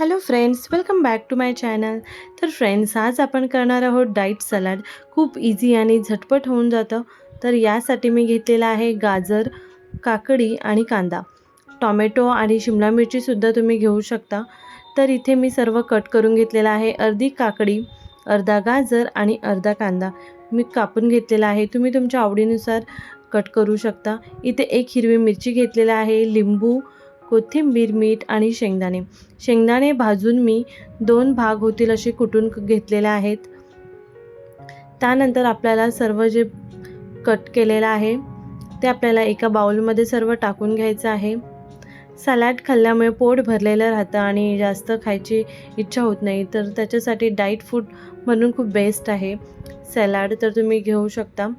Hello friends, welcome back to my channel. तर friends, आज आपण करणार आहोत डाईट सलाड. खूप इझी आणि झटपट होऊन जातं. तर यासाठी मी घेतलेला आहे गाजर, काकडी आणि कांदा. टॉमॅटो आणि शिमला मिरचीसुद्धा तुम्ही घेऊ शकता. तर इथे मी सर्व कट करून घेतलेला आहे. अर्धी काकडी, अर्धा गाजर आणि अर्धा कांदा मी कापून घेतलेला आहे. तुम्ही तुमच्या आवडीनुसार कट करू शकता. इथे एक हिरवी मिरची घेतलेला आहे, लिंबू, कोथिंबीर, मीठ आणि शेंगदाणे भाजून मी 2 भाग होतील असे कुटून घेतलेले आहेत. त्यानंतर आपल्याला सर्व जे कट केलेलं आहे ते आपल्याला एका बाउलमध्ये सर्व टाकून घ्यायचं आहे. सलाड खाल्ल्यामुळे पोट भरलेलं राहतं आणि जास्त खायची इच्छा होत नाही, तर त्याच्यासाठी डाईट फूड म्हणून खूप बेस्ट आहे सॅलड, तर तुम्ही घेऊ शकता.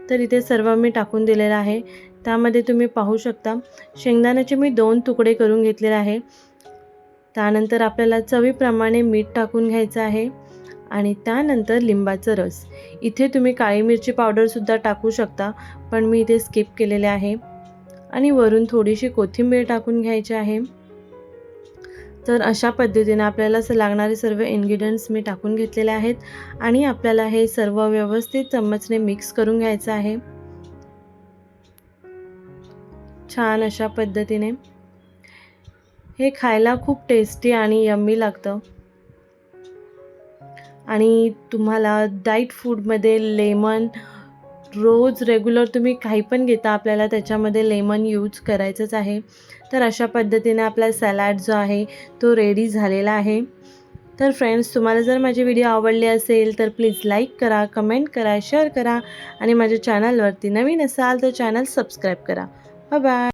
तर इथे सर्व मी टाकून दिलेलं आहे. त्यामध्ये तुम्ही पाहू शकता शेंगदाण्याचे मी 2 तुकडे करून घेतलेले आहे. त्यानंतर आपल्याला चवीप्रमाणे मीठ टाकून घ्यायचं आहे आणि त्यानंतर लिंबाचा रस. इथे तुम्ही काळी मिरची पावडरसुद्धा टाकू शकता, पण मी इथे स्किप केलेले आहे. आणि वरून थोडीशी कोथिंबीर टाकून घ्यायची आहे. तर अशा पद्धतीने आपल्याला लागणारे सर्व इन्ग्रीडियंट्स मी टाकून घेतलेले आहेत आणि आपल्याला हे सर्व व्यवस्थित चम्मचने मिक्स करून घ्यायचं आहे. छान अशा पद्धतीने हे खायला खूप टेस्टी आणि यम्मी लागतं. आणि तुम्हाला डाईट फूडमध्ये लेमन रोज रेग्युलर तुम्ही काही पण घेता, आपल्याला त्याच्यामध्ये लेमन यूज करायचंच आहे. तर अशा पद्धतीने आपला सॅलड जो आहे तो रेडी झालेला आहे. तर फ्रेंड्स, तुम्हाला जर माझे व्हिडिओ आवडले असेल तर प्लीज लाईक करा, कमेंट करा, शेअर करा आणि माझ्या चॅनलवरती नवीन असाल तर चॅनल सबस्क्राईब करा. Bye bye.